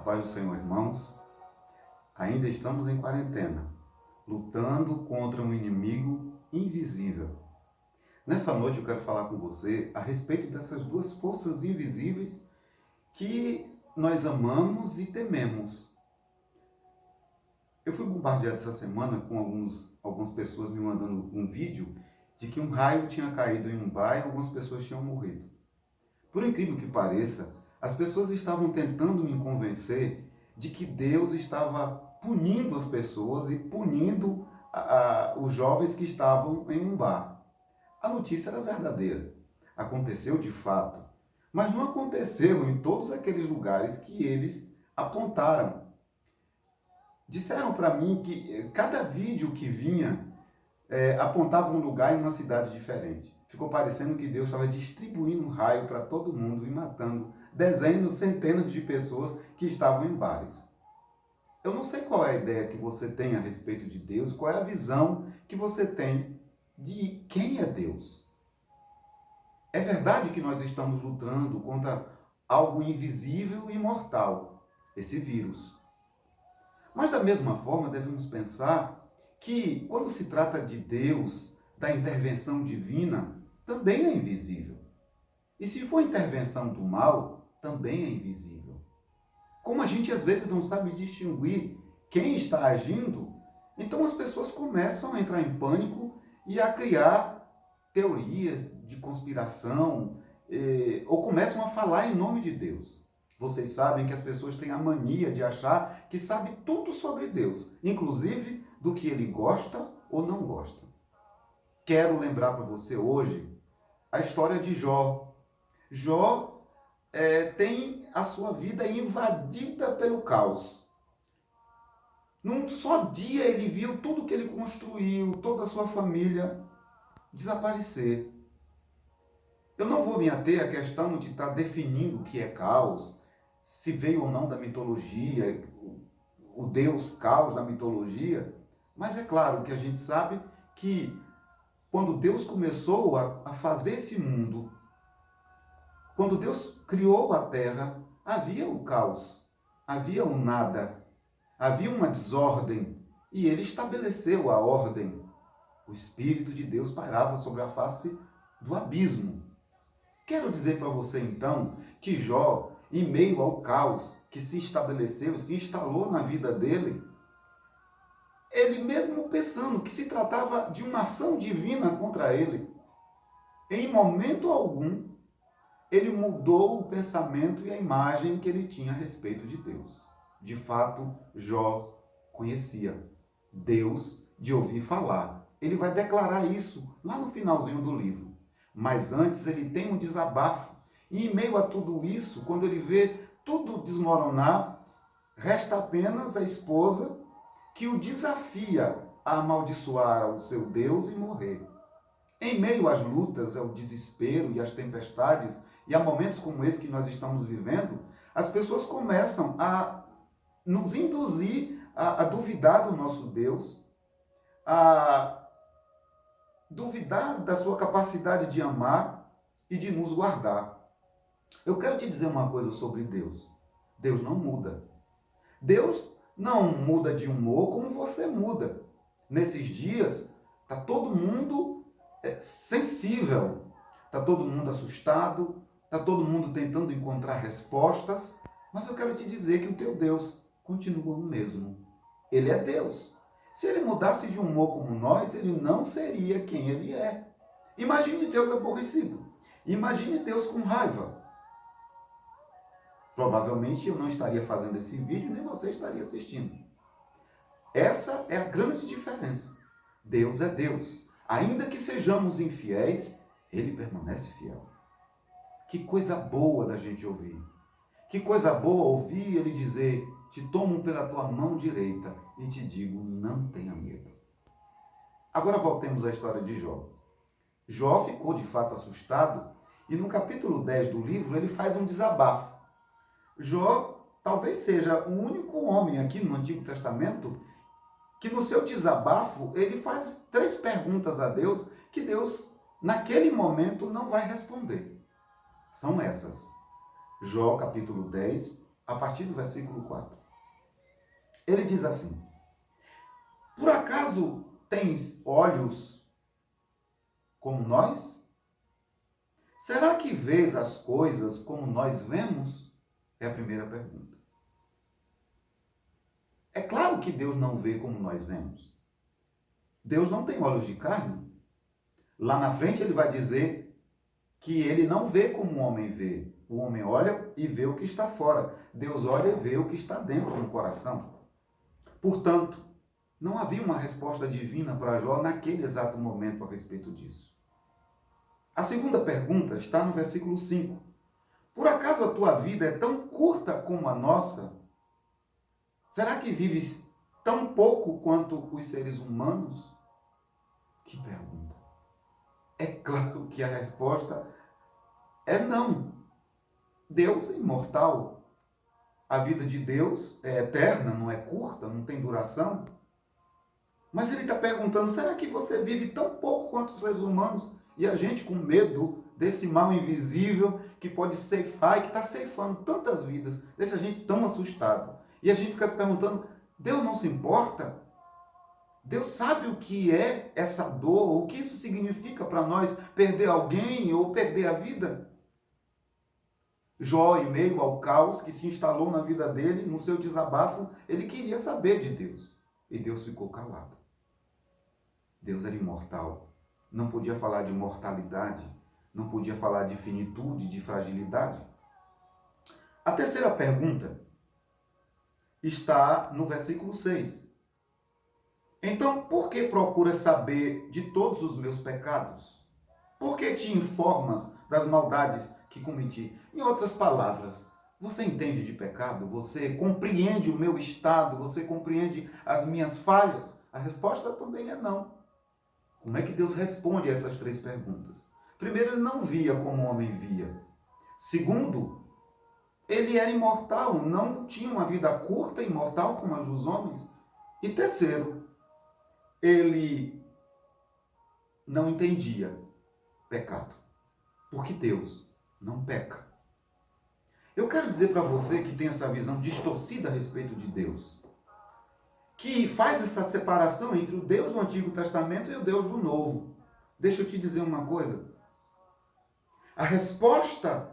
paz do Senhor, irmãos. Ainda estamos em quarentena, lutando contra um inimigo invisível. Nessa noite eu quero falar com você a respeito dessas duas forças invisíveis que nós amamos e tememos. Eu fui bombardeado essa semana com algumas pessoas me mandando um vídeo de que um raio tinha caído em um bar e algumas pessoas tinham morrido. Por incrível que pareça, as pessoas estavam tentando me convencer de que Deus estava punindo as pessoas e punindo os jovens que estavam em um bar. A notícia era verdadeira. Aconteceu de fato. Mas não aconteceu em todos aqueles lugares que eles apontaram. Disseram para mim que cada vídeo que vinha apontava um lugar em uma cidade diferente. Ficou parecendo que Deus estava distribuindo um raio para todo mundo e matando dezenas, centenas de pessoas que estavam em bares. Eu não sei qual é a ideia que você tem a respeito de Deus, qual é a visão que você tem de quem é Deus. É verdade que nós estamos lutando contra algo invisível e mortal, esse vírus. Mas da mesma forma devemos pensar que quando se trata de Deus, da intervenção divina, também é invisível. E se for intervenção do mal, também é invisível. Como a gente às vezes não sabe distinguir quem está agindo, então as pessoas começam a entrar em pânico e a criar teorias de conspiração, ou começam a falar em nome de Deus. Vocês sabem que as pessoas têm a mania de achar que sabe tudo sobre Deus, inclusive do que ele gosta ou não gosta. Quero lembrar para você hoje a história de Jó. Jó tem a sua vida invadida pelo caos. Num só dia ele viu tudo que ele construiu, toda a sua família desaparecer. Eu não vou me ater à questão de estar definindo o que é caos, se veio ou não da mitologia, o Deus caos da mitologia, mas é claro que a gente sabe que quando Deus começou a fazer esse mundo, quando Deus criou a terra, havia o caos, havia o nada, havia uma desordem, e ele estabeleceu a ordem. O Espírito de Deus pairava sobre a face do abismo. Quero dizer para você então que Jó, em meio ao caos que se estabeleceu, se instalou na vida dele, ele mesmo pensando que se tratava de uma ação divina contra ele, em momento algum, ele mudou o pensamento e a imagem que ele tinha a respeito de Deus. De fato, Jó conhecia Deus de ouvir falar. Ele vai declarar isso lá no finalzinho do livro. Mas antes ele tem um desabafo. E em meio a tudo isso, quando ele vê tudo desmoronar, resta apenas a esposa que o desafia a amaldiçoar o seu Deus e morrer. Em meio às lutas, ao desespero e às tempestades, e a momentos como esse que nós estamos vivendo, as pessoas começam a nos induzir a duvidar do nosso Deus, a duvidar da sua capacidade de amar e de nos guardar. Eu quero te dizer uma coisa sobre Deus. Deus não muda. Deus não muda de humor como você muda. Nesses dias, está todo mundo sensível, está todo mundo assustado, está todo mundo tentando encontrar respostas, mas eu quero te dizer que o teu Deus continua o mesmo. Ele é Deus. Se ele mudasse de humor como nós, ele não seria quem ele é. Imagine Deus aborrecido. Imagine Deus com raiva. Provavelmente eu não estaria fazendo esse vídeo, nem você estaria assistindo. Essa é a grande diferença. Deus é Deus. Ainda que sejamos infiéis, ele permanece fiel. Que coisa boa da gente ouvir. Que coisa boa ouvir ele dizer: te tomo pela tua mão direita e te digo, não tenha medo. Agora voltemos à história de Jó. Jó ficou de fato assustado e no capítulo 10 do livro ele faz um desabafo. Jó talvez seja o único homem aqui no Antigo Testamento que no seu desabafo ele faz 3 perguntas a Deus que Deus naquele momento não vai responder. São essas. Jó capítulo 10, a partir do versículo 4. Ele diz assim: por acaso tens olhos como nós? Será que vês as coisas como nós vemos? É a primeira pergunta. É claro que Deus não vê como nós vemos. Deus não tem olhos de carne. Lá na frente ele vai dizer que ele não vê como o homem vê. O homem olha e vê o que está fora. Deus olha e vê o que está dentro no coração. Portanto, não havia uma resposta divina para Jó naquele exato momento a respeito disso. A segunda pergunta está no versículo 5. Por acaso a tua vida é tão curta como a nossa? Será que vives tão pouco quanto os seres humanos? Que pergunta. É claro que a resposta é não. Deus é imortal. A vida de Deus é eterna, não é curta, não tem duração. Mas ele está perguntando, será que você vive tão pouco quanto os seres humanos? E a gente com medo desse mal invisível que pode ceifar e que está ceifando tantas vidas, deixa a gente tão assustado. E a gente fica se perguntando, Deus não se importa? Deus sabe o que é essa dor, o que isso significa para nós perder alguém ou perder a vida? Jó, em meio ao caos que se instalou na vida dele, no seu desabafo, ele queria saber de Deus. E Deus ficou calado. Deus era imortal. Não podia falar de mortalidade, não podia falar de finitude, de fragilidade. A terceira pergunta está no versículo 6. Então, por que procuras saber de todos os meus pecados? Por que te informas das maldades que cometi? Em outras palavras, você entende de pecado? Você compreende o meu estado? Você compreende as minhas falhas? A resposta também é não. Como é que Deus responde a essas três perguntas? Primeiro, ele não via como o homem via. Segundo, ele era imortal, não tinha uma vida curta e imortal como a dos homens. E terceiro, ele não entendia pecado, porque Deus não peca. Eu quero dizer para você que tem essa visão distorcida a respeito de Deus, que faz essa separação entre o Deus do Antigo Testamento e o Deus do Novo. Deixa eu te dizer uma coisa. A resposta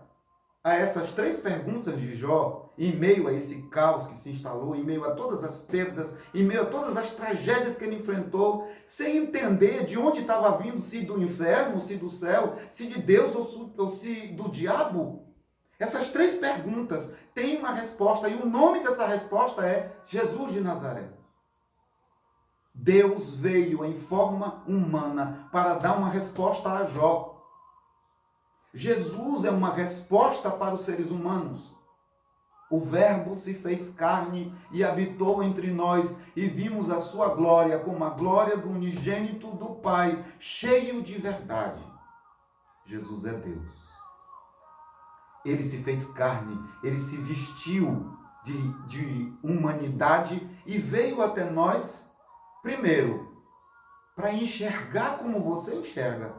a essas três perguntas de Jó, em meio a esse caos que se instalou, em meio a todas as perdas, em meio a todas as tragédias que ele enfrentou, sem entender de onde estava vindo, se do inferno, se do céu, se de Deus ou se do diabo, essas três perguntas têm uma resposta, e o nome dessa resposta é Jesus de Nazaré. Deus veio em forma humana para dar uma resposta a Jó. Jesus é uma resposta para os seres humanos. O Verbo se fez carne e habitou entre nós, e vimos a sua glória como a glória do unigênito do Pai, cheio de verdade. Jesus é Deus. Ele se fez carne, ele se vestiu de humanidade e veio até nós, primeiro, para enxergar como você enxerga.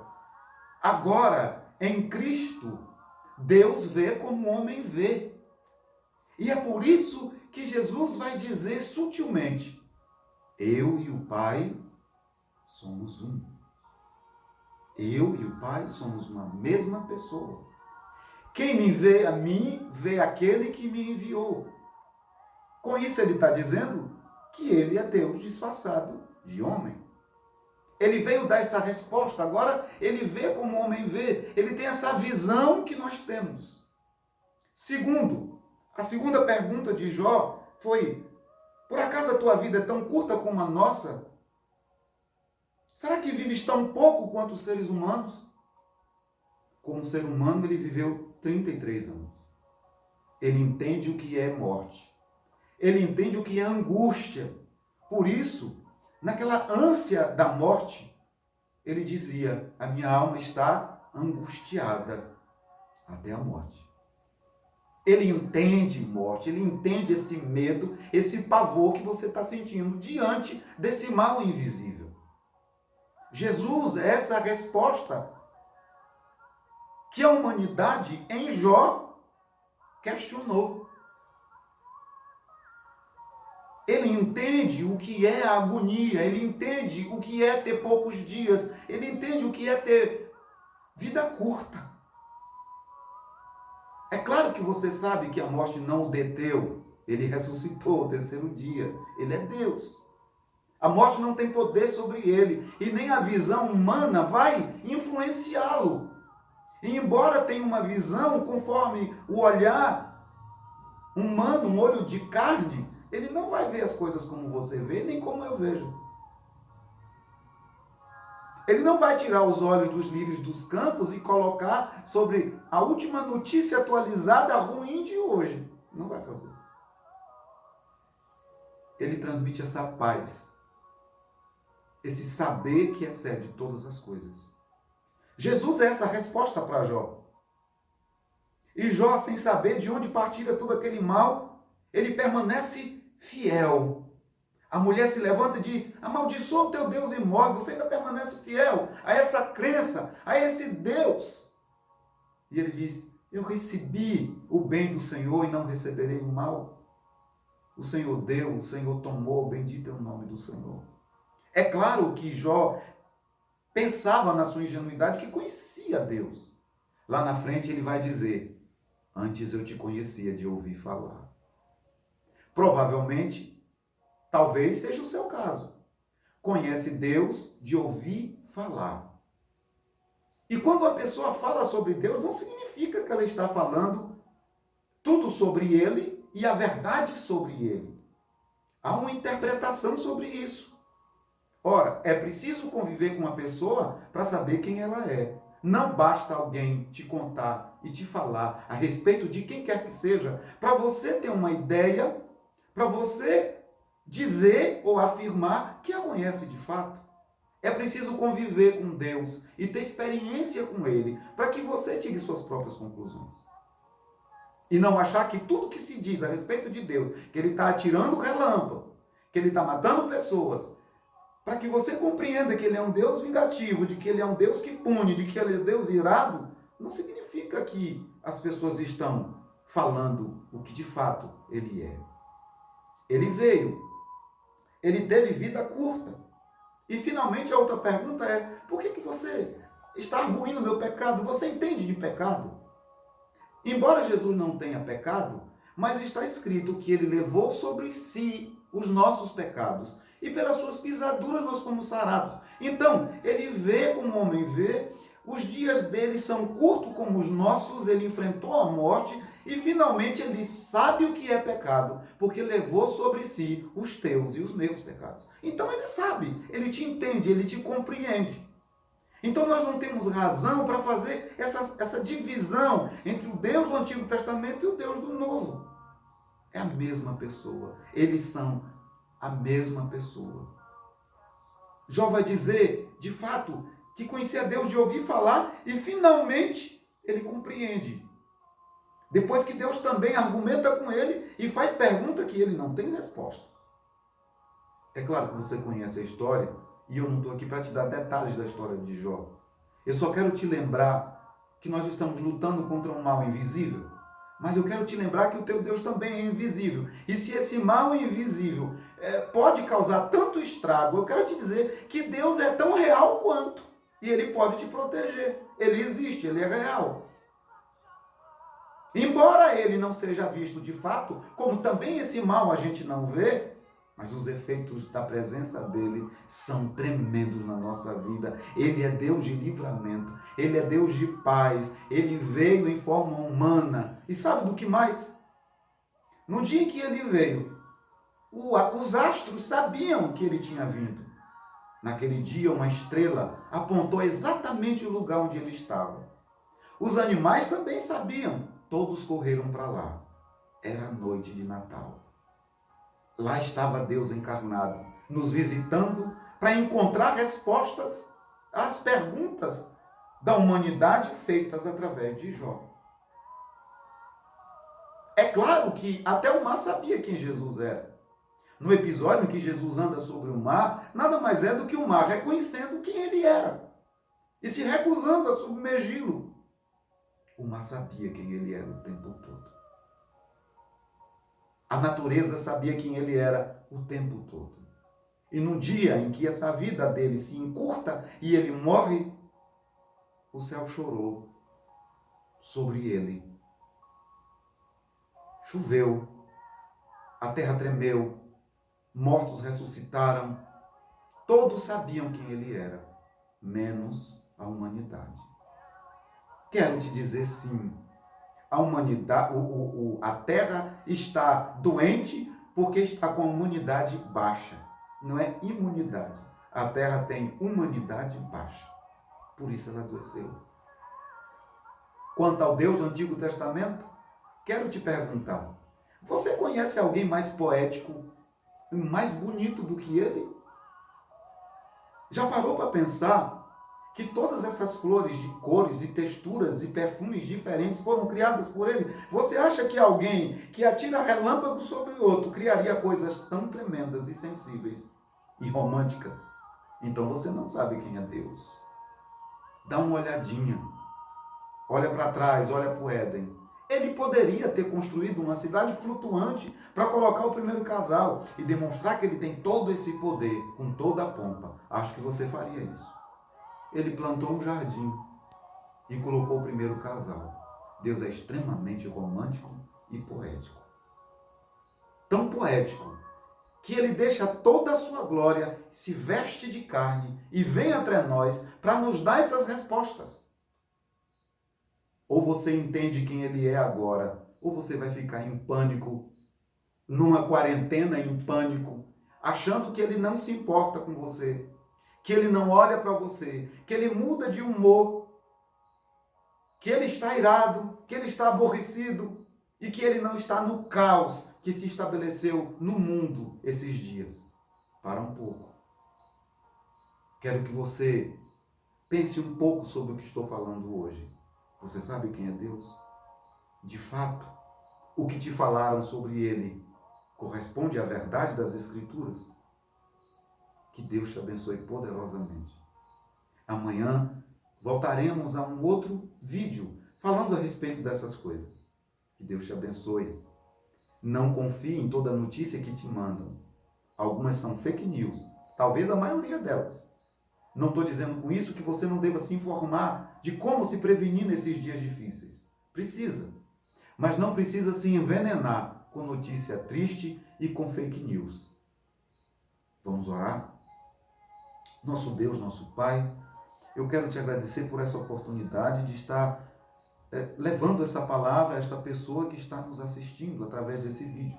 Agora, em Cristo, Deus vê como o homem vê. E é por isso que Jesus vai dizer sutilmente, eu e o Pai somos um. Eu e o Pai somos uma mesma pessoa. Quem me vê a mim, vê aquele que me enviou. Com isso ele está dizendo que ele é Deus disfarçado de homem. Ele veio dar essa resposta, agora ele vê como o homem vê, ele tem essa visão que nós temos. Segundo, a segunda pergunta de Jó foi, por acaso a tua vida é tão curta como a nossa? Será que vives tão pouco quanto os seres humanos? Como ser humano, ele viveu 33 anos. Ele entende o que é morte. Ele entende o que é angústia. Por isso, naquela ânsia da morte, ele dizia, a minha alma está angustiada até a morte. Ele entende morte, ele entende esse medo, esse pavor que você está sentindo diante desse mal invisível. Jesus é essa resposta que a humanidade em Jó questionou. Ele entende o que é a agonia, ele entende o que é ter poucos dias, ele entende o que é ter vida curta. É claro que você sabe que a morte não o deteu, ele ressuscitou ao terceiro dia, ele é Deus. A morte não tem poder sobre ele e nem a visão humana vai influenciá-lo. E embora tenha uma visão conforme o olhar humano, um olho de carne, ele não vai ver as coisas como você vê, nem como eu vejo. Ele não vai tirar os olhos dos lírios dos campos e colocar sobre a última notícia atualizada ruim de hoje. Não vai fazer. Ele transmite essa paz, esse saber que excede todas as coisas. Jesus é essa resposta para Jó. E Jó, sem saber de onde partira todo aquele mal, ele permanece fiel. A mulher se levanta e diz: amaldiçoa o teu Deus e morre. Você ainda permanece fiel a essa crença, a esse Deus. E ele diz: eu recebi o bem do Senhor e não receberei o mal. O Senhor deu, o Senhor tomou, bendito é o nome do Senhor. É claro que Jó pensava na sua ingenuidade que conhecia Deus. Lá na frente ele vai dizer: antes eu te conhecia de ouvir falar. Provavelmente, talvez seja o seu caso. Conhece Deus de ouvir falar. E quando a pessoa fala sobre Deus, não significa que ela está falando tudo sobre Ele e a verdade sobre Ele. Há uma interpretação sobre isso. Ora, é preciso conviver com uma pessoa para saber quem ela é. Não basta alguém te contar e te falar a respeito de quem quer que seja, para você ter uma ideia, para você dizer ou afirmar que a conhece de fato. É preciso conviver com Deus e ter experiência com Ele, para que você tire suas próprias conclusões. E não achar que tudo que se diz a respeito de Deus, que Ele está atirando relâmpago, que Ele está matando pessoas, para que você compreenda que Ele é um Deus vingativo, de que Ele é um Deus que pune, de que Ele é um Deus irado, não significa que as pessoas estão falando o que de fato Ele é. Ele veio, Ele teve vida curta. E finalmente a outra pergunta é: por que você está arguindo o meu pecado? Você entende de pecado? Embora Jesus não tenha pecado, mas está escrito que Ele levou sobre si os nossos pecados. E pelas suas pisaduras nós fomos sarados. Então, Ele vê como o homem vê, os dias dele são curtos como os nossos, Ele enfrentou a morte e finalmente Ele sabe o que é pecado, porque levou sobre si os teus e os meus pecados. Então Ele sabe, Ele te entende, Ele te compreende. Então nós não temos razão para fazer essa divisão entre o Deus do Antigo Testamento e o Deus do Novo. É a mesma pessoa. Eles são a mesma pessoa. Jó vai dizer, de fato, que conhecia Deus de ouvir falar e finalmente ele compreende. Depois que Deus também argumenta com ele e faz pergunta que ele não tem resposta. É claro que você conhece a história e eu não estou aqui para te dar detalhes da história de Jó. Eu só quero te lembrar que nós estamos lutando contra um mal invisível, mas eu quero te lembrar que o teu Deus também é invisível. E se esse mal invisível pode causar tanto estrago, eu quero te dizer que Deus é tão real quanto. E Ele pode te proteger. Ele existe, Ele é real. Embora Ele não seja visto de fato, como também esse mal a gente não vê, mas os efeitos da presença dele são tremendos na nossa vida. Ele é Deus de livramento, Ele é Deus de paz, Ele veio em forma humana. E sabe do que mais? No dia em que Ele veio, os astros sabiam que Ele tinha vindo. Naquele dia, uma estrela apontou exatamente o lugar onde Ele estava. Os animais também sabiam, todos correram para lá. Era a noite de Natal. Lá estava Deus encarnado, nos visitando para encontrar respostas às perguntas da humanidade feitas através de Jó. É claro que até o mar sabia quem Jesus era. No episódio em que Jesus anda sobre o mar, nada mais é do que o mar reconhecendo quem ele era e se recusando a submergi-lo. O mar sabia quem ele era o tempo todo. A natureza sabia quem ele era o tempo todo. E no dia em que essa vida dele se encurta e ele morre, o céu chorou sobre ele. Choveu, a terra tremeu, mortos ressuscitaram. Todos sabiam quem ele era, menos a humanidade. Quero te dizer sim, a humanidade, a terra está doente porque está com a imunidade baixa. Não é imunidade. A terra tem humanidade baixa. Por isso ela adoeceu. Quanto ao Deus do Antigo Testamento, quero te perguntar, você conhece alguém mais poético e mais bonito do que ele? Já parou para pensar que todas essas flores de cores e texturas e perfumes diferentes foram criadas por ele? Você acha que alguém que atira relâmpago sobre outro criaria coisas tão tremendas e sensíveis e românticas? Então você não sabe quem é Deus. Dá uma olhadinha. Olha para trás, olha para o Éden. Ele poderia ter construído uma cidade flutuante para colocar o primeiro casal e demonstrar que ele tem todo esse poder, com toda a pompa. Acho que você faria isso. Ele plantou um jardim e colocou o primeiro casal. Deus é extremamente romântico e poético. Tão poético que ele deixa toda a sua glória, se veste de carne e vem entre nós para nos dar essas respostas. Ou você entende quem ele é agora, ou você vai ficar em pânico, numa quarentena em pânico, achando que ele não se importa com você, que ele não olha para você, que ele muda de humor, que ele está irado, que ele está aborrecido e que ele não está no caos que se estabeleceu no mundo esses dias. Para um pouco. Quero que você pense um pouco sobre o que estou falando hoje. Você sabe quem é Deus? De fato, o que te falaram sobre ele corresponde à verdade das Escrituras? Que Deus te abençoe poderosamente. Amanhã voltaremos a um outro vídeo falando a respeito dessas coisas. Que Deus te abençoe. Não confie em toda notícia que te mandam. Algumas são fake news, talvez a maioria delas. Não estou dizendo com isso que você não deva se informar de como se prevenir nesses dias difíceis. Precisa. Mas não precisa se envenenar com notícia triste e com fake news. Vamos orar? Nosso Deus, nosso Pai, eu quero te agradecer por essa oportunidade de estar levando essa palavra a esta pessoa que está nos assistindo através desse vídeo.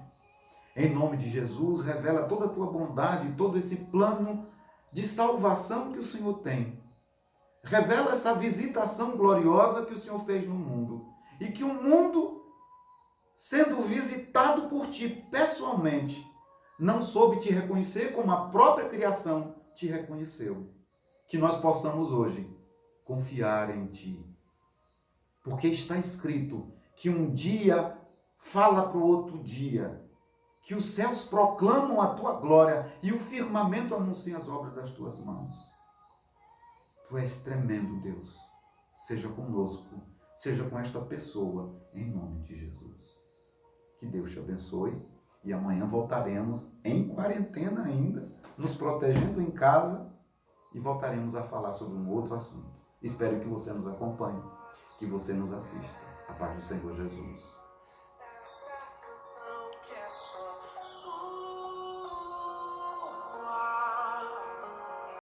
Em nome de Jesus, revela toda a tua bondade, todo esse plano de salvação que o Senhor tem. Revela essa visitação gloriosa que o Senhor fez no mundo. E que o mundo, sendo visitado por ti pessoalmente, não soube te reconhecer como a própria criação te reconheceu. Que nós possamos hoje confiar em ti. Porque está escrito que um dia fala para o outro dia, que os céus proclamam a tua glória e o firmamento anuncia as obras das tuas mãos. Tu és tremendo, Deus. Seja conosco, seja com esta pessoa, em nome de Jesus. Que Deus te abençoe e amanhã voltaremos em quarentena ainda, nos protegendo em casa e voltaremos a falar sobre um outro assunto. Espero que você nos acompanhe, que você nos assista. A paz do Senhor Jesus.